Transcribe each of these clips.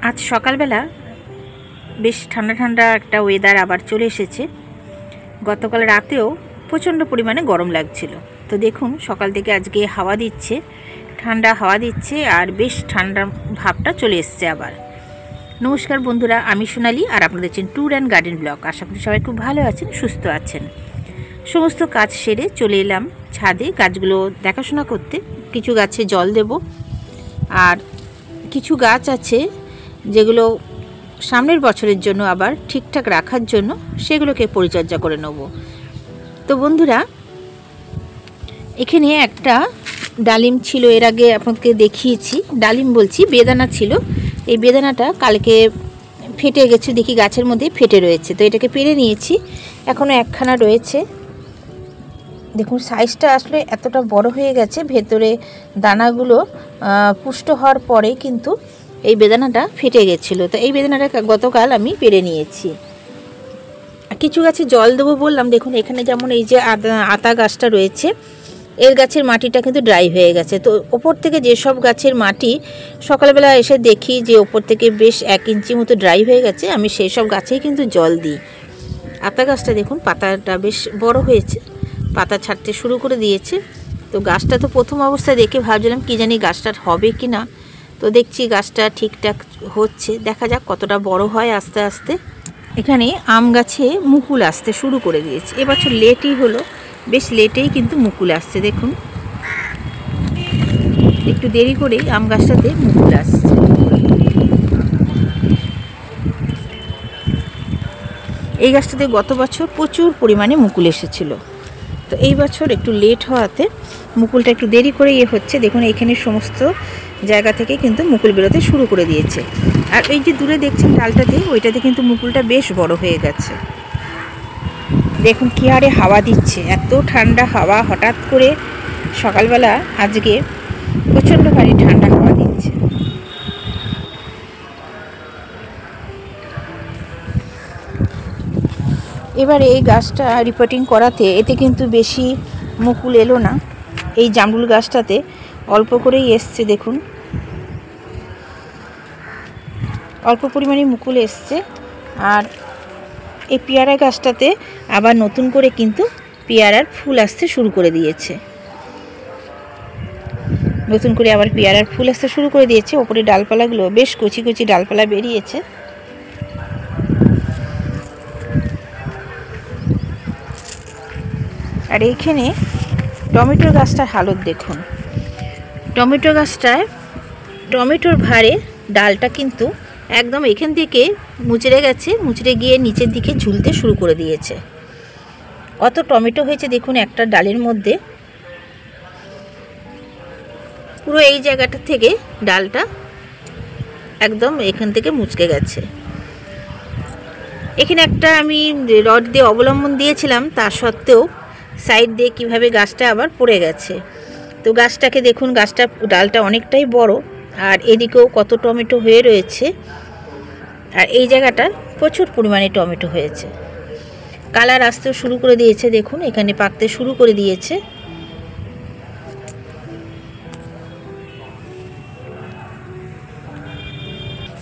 আজ সকালবেলা বেশ ঠান্ডা ঠান্ডা একটা ওয়েদার আবার চলে এসেছে। গতকাল রাতেও প্রচণ্ড পরিমাণে গরম লাগছিল। তো দেখুন সকাল থেকে আজকে হাওয়া দিচ্ছে, ঠান্ডা হাওয়া দিচ্ছে, আর বেশ ঠান্ডা ভাবটা চলে এসছে আবার। নমস্কার বন্ধুরা, আমি সোনালি, আর আপনাদের দেখছেন ট্যুর অ্যান্ড গার্ডেন ব্লগ। আশা করি সবাই খুব ভালো আছেন, সুস্থ আছেন। সমস্ত কাজ সেরে চলে এলাম ছাদে গাছগুলো দেখাশোনা করতে। কিছু গাছে জল দেব, আর কিছু গাছ আছে যেগুলো সামনের বছরের জন্য আবার ঠিকঠাক রাখার জন্য সেগুলোকে পরিচর্যা করে নেব। তো বন্ধুরা, এখানে একটা ডালিম ছিল, এর আগে আপনাকে দেখিয়েছি। ডালিম বলছি, বেদানা ছিল। এই বেদানাটা কালকে ফেটে গেছে, দেখি গাছের মধ্যে ফেটে রয়েছে। তো এটাকে পেরে নিয়েছি, এখনও একখানা রয়েছে। দেখুন সাইজটা আসলে এতটা বড় হয়ে গেছে, ভেতরে দানাগুলো পুষ্ট হওয়ার পরে কিন্তু এই বেদানাটা ফেটে গেছিলো। তো এই বেদানাটা গতকাল আমি পেরে নিয়েছি। কিছু গাছে জল দেবো বললাম, দেখুন এখানে যেমন এই যে আতা গাছটা রয়েছে, এর গাছের মাটিটা কিন্তু ড্রাই হয়ে গেছে। তো ওপর থেকে যেসব গাছের মাটি সকালবেলা এসে দেখি যে ওপর থেকে বেশ 1 ইঞ্চি মতো ড্রাই হয়ে গেছে, আমি সেই সব গাছেই কিন্তু জল দিই। আতা গাছটা দেখুন পাতাটা বেশ বড় হয়েছে, পাতা ছাড়তে শুরু করে দিয়েছে। তো গাছটা তো প্রথম অবস্থায় দেখে ভাবছিলাম কি জানি গাছটার হবে কি না। তো দেখছি গাছটা ঠিকঠাক হচ্ছে, দেখা যাক কতটা বড় হয় আস্তে আস্তে। এখানে আম গাছে মুকুল আসতে শুরু করে দিয়েছে। এবছর লেটই হলো, বেশ লেটেই কিন্তু মুকুল আসছে। দেখুন একটু দেরি করেই আম গাছটাতে মুকুল আসছে। এই গাছটাতে গত বছর প্রচুর পরিমাণে মুকুল এসেছিল। তো এই বছর একটু লেট হওয়াতে মুকুলটা একটু দেরি করে হচ্ছে। দেখুন এখানে সমস্ত জায়গা থেকে কিন্তু মুকুল বেরোতে শুরু করে দিয়েছে। আর এই যে দূরে দেখছেন ডালটাতে, ওইটাতে কিন্তু মুকুলটা বেশ বড় হয়ে গেছে। দেখুন কি হারে হাওয়া দিচ্ছে, এত ঠান্ডা হাওয়া। হঠাৎ করে সকালবেলা আজকে প্রচণ্ড ভারী ঠান্ডা হাওয়া দিচ্ছে। এবারে এই গাছটা রিপোর্টিং করাতে এতে কিন্তু বেশি মুকুল এলো না। এই জামরুল গাছটাতে অল্প করেই এসছে, দেখুন অল্প পরিমাণে মুকুল এসছে। আর এই পেয়ারা গাছটাতে আবার নতুন করে কিন্তু পেয়ারার ফুল আসতে শুরু করে দিয়েছে। নতুন করে আবার পেয়ারার ফুল আসতে শুরু করে দিয়েছে। ওপরে ডালপালাগুলো বেশ কচি কচি ডালপালা বেরিয়েছে। আর এইখানে টমেটোর গাছটার হালত দেখুন। টমেটো গাছটায় টমেটোর ভারে ডালটা কিন্তু একদম এখান থেকে মুচড়ে গেছে, মুচড়ে গিয়ে নিচের দিকে ঝুলতে শুরু করে দিয়েছে। কত টমেটো হয়েছে দেখুন একটা ডালের মধ্যে। পুরো এই জায়গাটা থেকে ডালটা একদম এখান থেকে মুচকে গেছে। এখানে একটা আমি রড দিয়ে অবলম্বন দিয়েছিলাম, তা সত্ত্বেও সাইড দিয়ে কিভাবে গাছটা আবার পড়ে গেছে। তো গাছটাকে দেখুন, গাছটা ডালটা অনেকটাই বড়, আর এদিকেও কত টমেটো হয়ে রয়েছে। আর এই জায়গাটা প্রচুর পরিমাণে টমেটো হয়েছে। কালার আসতেও শুরু করে দিয়েছে, দেখুন এখানে পাকতে শুরু করে দিয়েছে।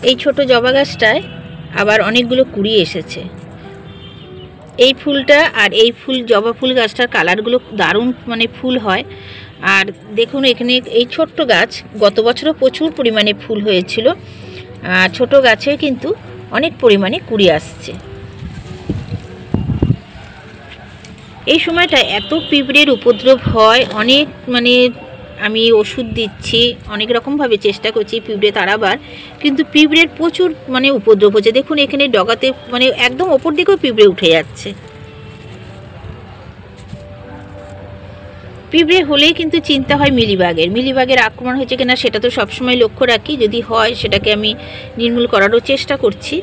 এই ছোট জবা গাছটায় আবার অনেকগুলো কুড়ি এসেছে। এই ফুলটা আর এই ফুল, জবা ফুল গাছটার কালারগুলো দারুণ মানে ফুল হয়। আর দেখুন এখানে এই ছোট্ট গাছ গত বছরও প্রচুর পরিমাণে ফুল হয়েছিল। ছোট গাছে কিন্তু অনেক পরিমাণে কুড়ি আসছে। এই সময়টা এত পিঁপড়ের উপদ্রব হয়, অনেক মানে আমি ওষুধ দিচ্ছি, অনেক রকমভাবে চেষ্টা করছি পিঁপড়ে তাড়াবার, কিন্তু পিঁপড়ের প্রচুর মানে উপদ্রব হচ্ছে। দেখুন এখানে ডগাতে মানে একদম ওপর দিকেও পিঁপড়ে উঠে যাচ্ছে। পিঁপড়ে হলেই কিন্তু চিন্তা হয় মিলিবাগের আক্রমণ হয়েছে কিনা সেটা তো সবসময় লক্ষ্য রাখি, যদি হয় সেটাকে আমি নির্মূল করারও চেষ্টা করছি।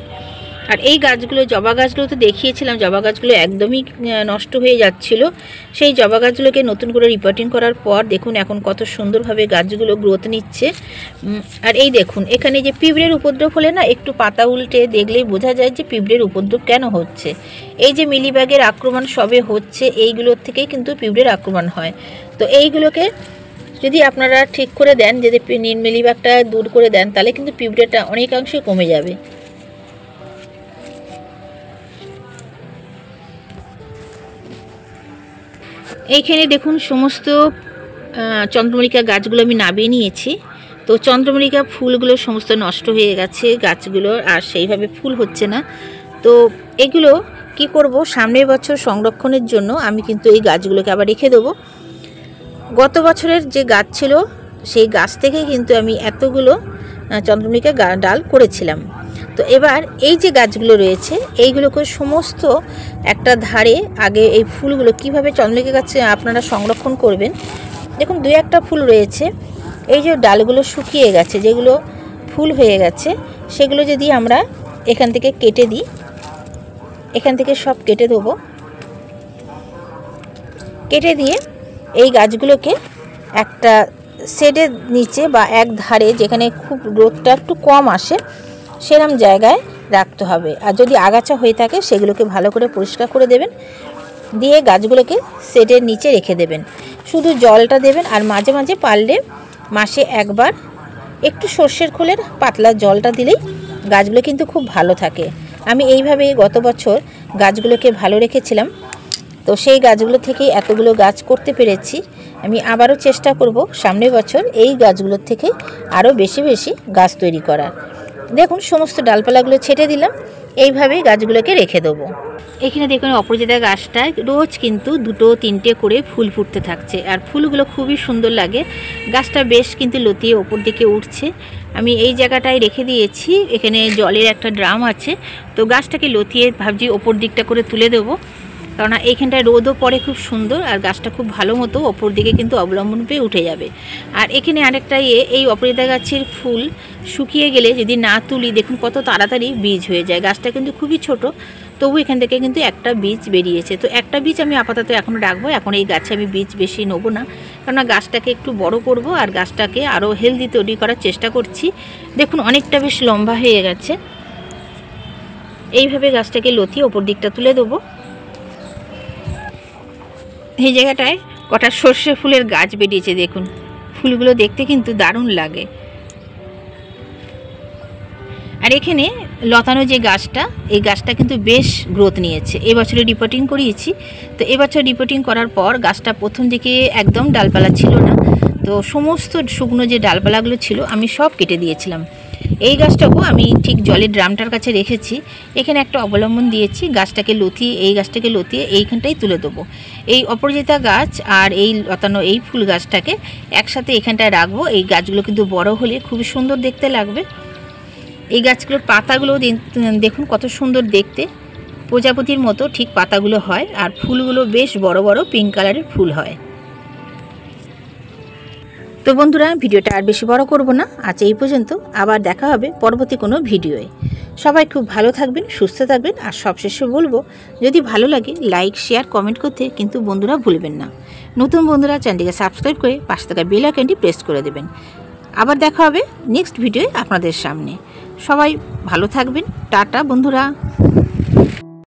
আর এই গাছগুলো, জবা গাছগুলো তো দেখিয়েছিলাম, জবা গাছগুলো একদমই নষ্ট হয়ে যাচ্ছিল। সেই জবা গাছগুলোকে নতুন করে রিপোর্টিং করার পর দেখুন এখন কত সুন্দরভাবে গাছগুলো গ্রোথ নিচ্ছে। আর এই দেখুন এখানে যে পিঁপড়ের উপদ্রব হলে না, একটু পাতা উল্টে দেখলেই বোঝা যায় যে পিঁপড়ের উপদ্রব কেন হচ্ছে। এই যে মিলিবাগের আক্রমণ সবে হচ্ছে, এইগুলোর থেকেই কিন্তু পিঁপড়ের আক্রমণ হয়। তো এইগুলোকে যদি আপনারা ঠিক করে দেন, যদি মিলিবাগটা দূর করে দেন, তাহলে কিন্তু পিঁপড়েটা অনেকাংশে কমে যাবে। এইখানে দেখুন সমস্ত চন্দ্রমল্লিকা গাছগুলো আমি নামিয়ে নিয়েছি। তো চন্দ্রমল্লিকা ফুলগুলো সমস্ত নষ্ট হয়ে গেছে গাছগুলো, আর সেইভাবে ফুল হচ্ছে না। তো এগুলো কি করব, সামনের বছর সংরক্ষণের জন্য আমি কিন্তু এই গাছগুলোকে আবার রেখে দেবো। গত বছরের যে গাছ ছিল সেই গাছ থেকে কিন্তু আমি এতগুলো চন্দ্রমল্লিকা ডাল করেছিলাম। তো এবার এই যে গাছগুলো রয়েছে এইগুলোকে সমস্ত একটা ধারে আগে এই ফুলগুলো কিভাবে চন্দ্রমল্লিকা গাছে আপনারা সংরক্ষণ করবেন। দেখুন 2-1টা ফুল রয়েছে, এই যে ডালগুলো শুকিয়ে গেছে, যেগুলো ফুল হয়ে গেছে সেগুলো যদি আমরা এখান থেকে কেটে দিই, এখান থেকে সব কেটে দেবো। কেটে দিয়ে এই গাছগুলোকে একটা শেডের নিচে বা এক ধারে, যেখানে খুব রোদটা একটু কম আসে সেরকম জায়গায় রাখতে হবে। আর যদি আগাছা হয়ে থাকে সেগুলোকে ভালো করে পরিষ্কার করে দেবেন, দিয়ে গাছগুলোকে শেডের নিচে রেখে দেবেন। শুধু জলটা দেবেন, আর মাঝে মাঝে পারলে মাসে একবার একটু সর্ষের খোলের পাতলা জলটা দিলেই গাছগুলো কিন্তু খুব ভালো থাকে। আমি এইভাবে গত বছর গাছগুলোকে ভালো রেখেছিলাম। তো সেই গাছগুলো থেকে এতগুলো গাছ করতে পেরেছি। আমি আবারও চেষ্টা করব সামনের বছর এই গাছগুলোর থেকে আরও বেশি বেশি গাছ তৈরি করার। দেখুন সমস্ত ডালপালাগুলো ছেটে দিলাম, এইভাবেই গাছগুলোকে রেখে দেবো। এখানে দেখুন অপরাজিতা গাছটায় রোজ কিন্তু 2-3টে করে ফুল ফুটতে থাকছে, আর ফুলগুলো খুবই সুন্দর লাগে। গাছটা বেশ কিন্তু লতিয়ে ওপর দিকে উঠছে। আমি এই জায়গাটায় রেখে দিয়েছি, এখানে জলের একটা ড্রাম আছে। তো গাছটাকে লতিয়ে ভাবছি ওপর দিকটা করে তুলে দেবো, কারণ এইখানটায় রোদও পড়ে খুব সুন্দর, আর গাছটা খুব ভালো মতো ওপর দিকে কিন্তু অবলম্বন পেয়ে উঠে যাবে। আর এখানে আরেকটা এই অপরাজিতা গাছের ফুল শুকিয়ে গেলে যদি না তুলি, দেখুন কত তাড়াতাড়ি বীজ হয়ে যায়। গাছটা কিন্তু খুবই ছোট, তবু এখান থেকে কিন্তু একটা বীজ বেরিয়েছে। তো একটা বীজ আমি আপাতত এখন রাখবো, এখন এই গাছে আমি বীজ বেশি নেবো না, কেননা গাছটাকে একটু বড় করব আর গাছটাকে আরও হেলদি তৈরি করার চেষ্টা করছি। দেখুন অনেকটা বেশ লম্বা হয়ে গেছে। এইভাবে গাছটাকে লতিয়ে ওপর দিকটা তুলে দেবো। এই জায়গাটায় কটা সর্ষে ফুলের গাছ বেরিয়েছে, দেখুন ফুলগুলো দেখতে কিন্তু দারুণ লাগে। আর এখানে লতানো যে গাছটা, এই গাছটা কিন্তু বেশ গ্রোথ নিয়েছে। এবছরে রিপোর্টিং করিয়েছি। তো এবছর রিপোর্টিং করার পর গাছটা প্রথম দিকে একদম ডালপালা ছিল না, তো সমস্ত শুকনো যে ডালপালাগুলো ছিল আমি সব কেটে দিয়েছিলাম। এই গাছটাকেও আমি ঠিক জলের ড্রামটার কাছে রেখেছি, এখানে একটা অবলম্বন দিয়েছি, গাছটাকে লতিয়ে এই গাছটাকে লতিয়ে এইখানটাই তুলে দেবো। এই অপরাজিতা গাছ আর এই লতানো এই ফুল গাছটাকে একসাথে এখানটায় রাখবো। এই গাছগুলো কিন্তু বড় হলে খুবই সুন্দর দেখতে লাগবে। এই গাছগুলোর পাতাগুলো দেখুন কত সুন্দর দেখতে, প্রজাপতির মতো ঠিক পাতাগুলো হয়, আর ফুলগুলো বেশ বড় বড় পিঙ্ক কালারের ফুল হয়। তো বন্ধুরা ভিডিওটা আর বেশি বড় করব না, আজ এই পর্যন্ত। আবার দেখা হবে পরবর্তী কোনো ভিডিওয়ে। সবাই খুব ভালো থাকবেন, সুস্থ থাকবেন, আর সবশেষে বলবো যদি ভালো লাগে লাইক শেয়ার কমেন্ট করতে কিন্তু বন্ধুরা ভুলবেন না। নতুন বন্ধুরা চ্যানেলটিকে সাবস্ক্রাইব করে পাশে থাকা বেল আইকনটি প্রেস করে দেবেন। আবার দেখা হবে নেক্সট ভিডিওয়ে আপনাদের সামনে। সবাই ভালো থাকবেন, টাটা বন্ধুরা।